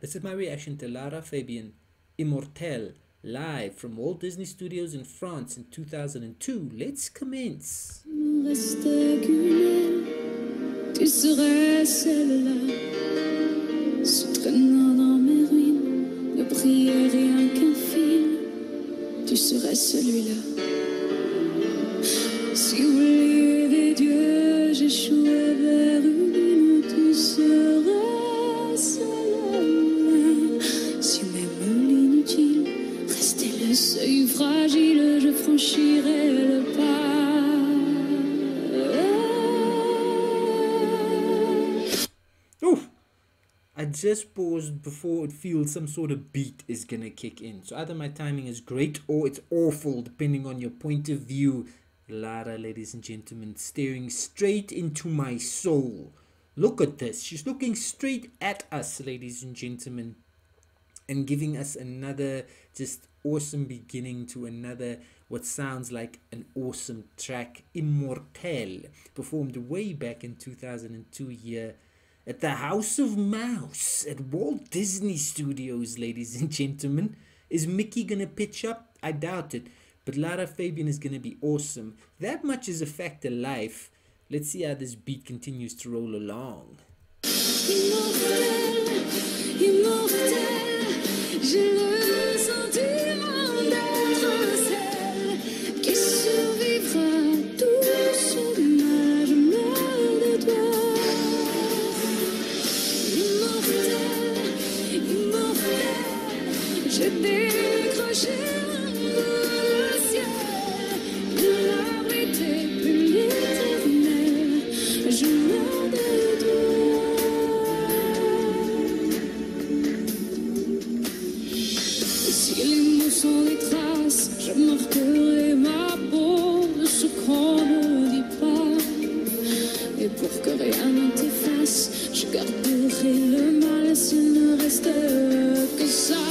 This is my reaction to Lara Fabian, Immortelle, live from Walt Disney Studios in France in 2002. Let's commence. Restait qu'une aile, tu serais celle-là, se traînant dans mes ruines, ne brillait rien qu'un fil, tu serais celui-là. Si au lieu des dieux j'échouais vers une lune, tu serais celle-là. Si même l'inutile restait le seuil fragile, je franchirais le pas. I just paused before it feels some sort of beat is gonna kick in. So either my timing is great or it's awful, depending on your point of view. Lara, ladies and gentlemen, staring straight into my soul. Look at this. She's looking straight at us, ladies and gentlemen, and giving us another just awesome beginning to another what sounds like an awesome track, Immortelle, performed way back in 2002 here at the House of Mouse at Walt Disney Studios, ladies and gentlemen. Is Mickey gonna pitch up? I doubt it, but Lara Fabian is gonna be awesome. That much is a fact of life. Let's see how this beat continues to roll along. Immortelle, immortelle, j'ai le sentiment d'être celle qui survivra tout ce mal, je meurs de toi. Immortelle, immortelle, j'ai décroché le ciel, l'arbre était plus l'éternel, je meurs de toi. Si les mots sont des traces, je marquerai ma peau de ce qu'on ne dit pas. Et pour que rien ne t'efface, je garderai le mal s'il ne reste que ça.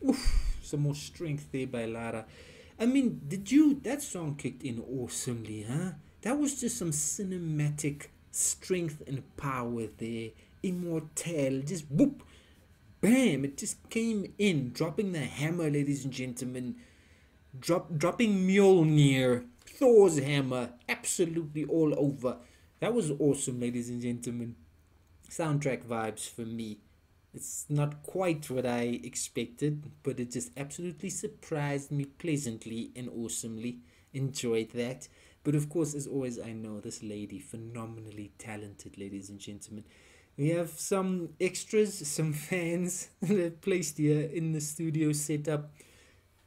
Oof, some more strength there by Lara. I mean, that song kicked in awesomely, huh? That was just some cinematic strength and power there. Immortelle, just whoop, bam, it just came in, dropping the hammer, ladies and gentlemen. Dropping Mjolnir, Thor's hammer, absolutely all over. That was awesome, ladies and gentlemen. Soundtrack vibes for me. It's not quite what I expected, but it just absolutely surprised me pleasantly and awesomely. Enjoyed that. But of course, as always, I know this lady, phenomenally talented, ladies and gentlemen. We have some extras, some fans placed here in the studio setup.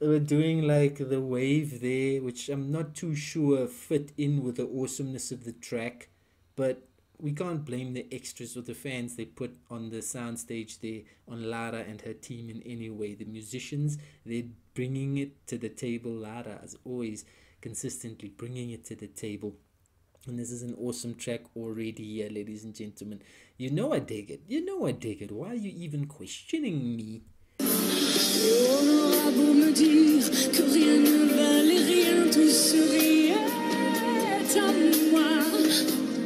We're doing like the wave there, which I'm not too sure fit in with the awesomeness of the track, but we can't blame the extras or the fans they put on the soundstage there on Lara and her team in any way. The musicians, they're bringing it to the table. Lara, as always, consistently bringing it to the table. And this is an awesome track already here, ladies and gentlemen. You know I dig it. You know I dig it. Why are you even questioning me? On aura beau me dire que rien ne valait rien, tout serait à moi.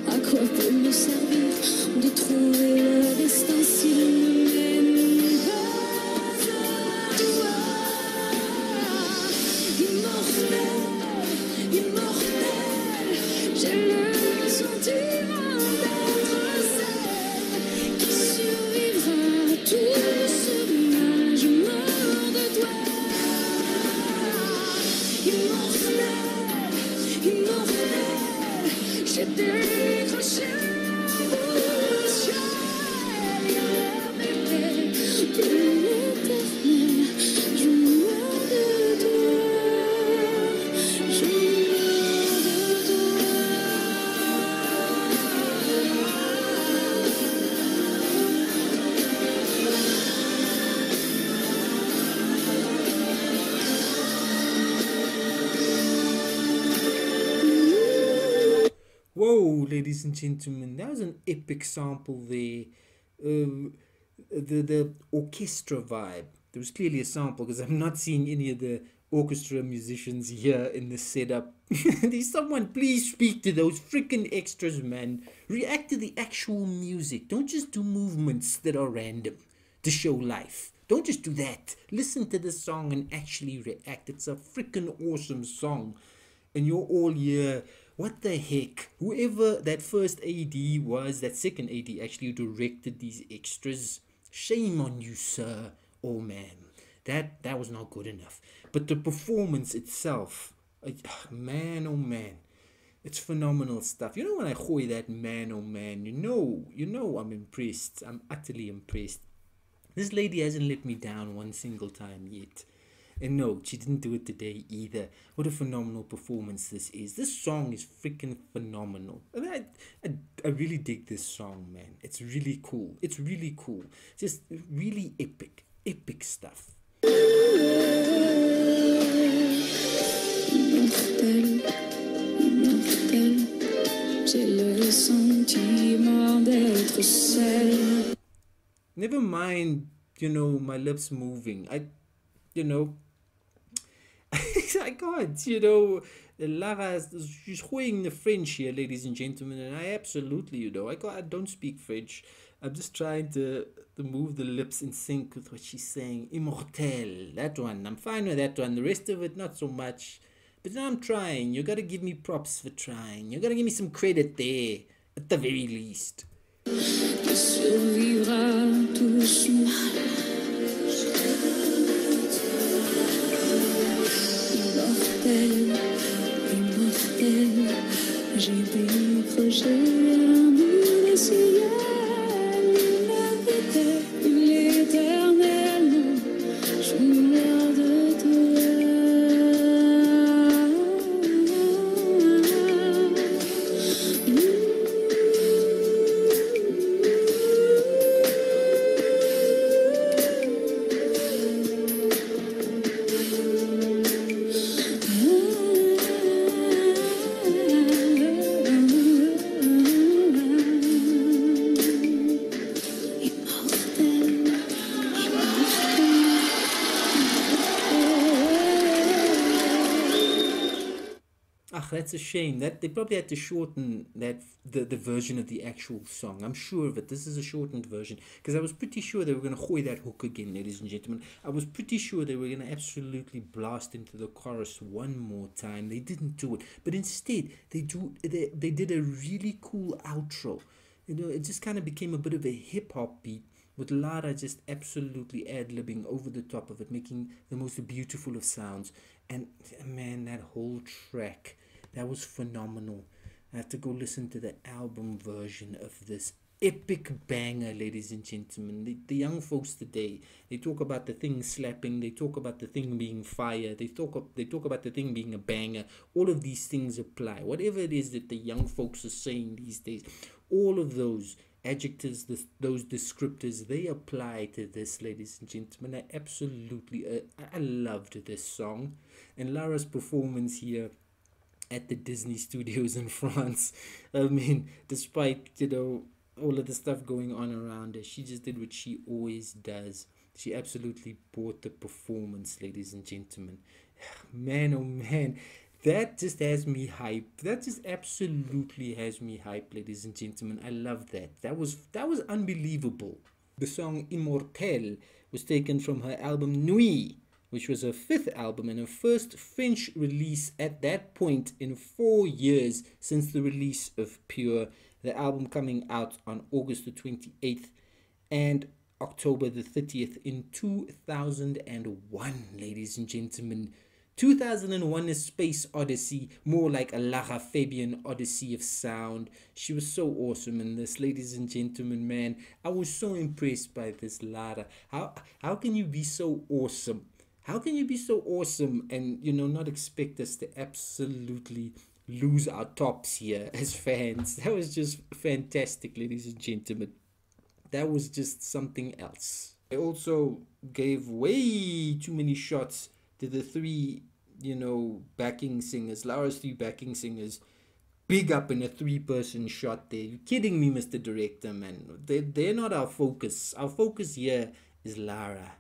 À quoi peut me servir de trouver le destin s'il ne mène pas à toi? Immortelle, immortelle, j'ai le sentiment d'être celle qui survivra tout ce mal, je meurs de toi. Immortelle, immortelle, j'ai décroché le ciel, l'arbre était plus l'éternel, je meurs de toi, je meurs de toi. Whoa, ladies and gentlemen, that was an epic sample there. The orchestra vibe. There was clearly a sample because I'm not seeing any of the orchestra musicians here in the setup. There's someone, please speak to those freaking extras, man. React to the actual music. Don't just do movements that are random. to show life. Don't just do that. Listen to the song and actually react. It's a freaking awesome song. And you're all here. What the heck? Whoever that first AD was, that second AD actually directed these extras. Shame on you, sir. Oh man, that was not good enough. But the performance itself, man, oh man, it's phenomenal stuff. You know when I hoy that man, oh man, you know I'm impressed. I'm utterly impressed. This lady hasn't let me down one single time yet. And no, she didn't do it today either. What a phenomenal performance this is. This song is freaking phenomenal. And I really dig this song, man. It's really cool. It's really cool. Just really epic. Epic stuff. Immortelle, immortelle, j'ai le sentiment d'être seule. Never mind, my lips moving. I can't, Lara, she's hoying the French here, ladies and gentlemen, and I absolutely, I don't speak French. I'm just trying to move the lips in sync with what she's saying. Immortelle, that one, I'm fine with that one. The rest of it, not so much. But now I'm trying. You gotta give me props for trying. You gotta give me some credit there, at the very least. Tu survivras doucement. Immortelle, immortelle, j'ai des projets, amour et ciel, l'éternel, je meurs de toi. That's a shame. That they probably had to shorten the version of the actual song. I'm sure of it. This is a shortened version because I was pretty sure they were going to hoy that hook again, ladies and gentlemen. I was pretty sure they were going to absolutely blast into the chorus one more time. They didn't do it, but instead they did a really cool outro. It just kind of became a bit of a hip hop beat, with Lara just absolutely ad-libbing over the top of it, making the most beautiful of sounds. And man, that whole track, that was phenomenal. I have to go listen to the album version of this epic banger, ladies and gentlemen. The young folks today, they talk about the thing slapping, they talk about the thing being fire, they talk about the thing being a banger. All of these things apply. Whatever it is that the young folks are saying these days, all of those adjectives, those descriptors, they apply to this, ladies and gentlemen. I loved this song. And Lara's performance here at the Disney Studios in France, I mean, despite all of the stuff going on around her, she just did what she always does. She absolutely brought the performance, ladies and gentlemen. Man, oh man, that just has me hyped. That just absolutely has me hyped, ladies and gentlemen. I love that. That was unbelievable. The song Immortelle was taken from her album Nuit, which was her fifth album and her first French release at that point in 4 years since the release of Pure, the album coming out on August the 28th and October the 30th in 2001, ladies and gentlemen. 2001 A Space Odyssey, more like a Lara Fabian Odyssey of sound. She was so awesome in this, ladies and gentlemen, man. I was so impressed by this Lara. How can you be so awesome? How can you be so awesome and, not expect us to absolutely lose our tops here as fans? That was just fantastic, ladies and gentlemen. That was just something else. I also gave way too many shots to the three, backing singers, Lara's three backing singers. Big up in a 3-person shot there. You kidding me, Mr. Director, man? They're not our focus. Our focus here is Lara.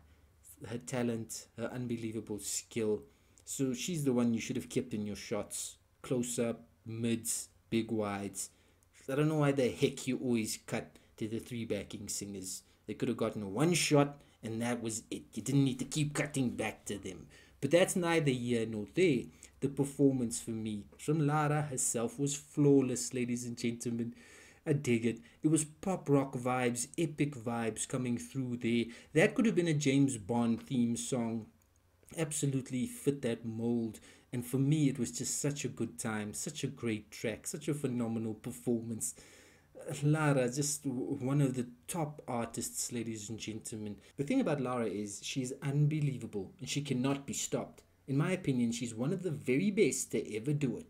Her talent, her unbelievable skill. So she's the one you should have kept in your shots. Close up, mids, big wides. I don't know why the heck you always cut to the 3 backing singers. They could have gotten one shot and that was it. You didn't need to keep cutting back to them. But that's neither here nor there. The performance for me from Lara herself was flawless, ladies and gentlemen. I dig it. It was pop rock vibes, epic vibes coming through there. That could have been a James Bond theme song. Absolutely fit that mold. And for me, it was just such a good time, such a great track, such a phenomenal performance. Lara, just one of the top artists, ladies and gentlemen. The thing about Lara is she's unbelievable and she cannot be stopped. In my opinion, she's one of the very best to ever do it.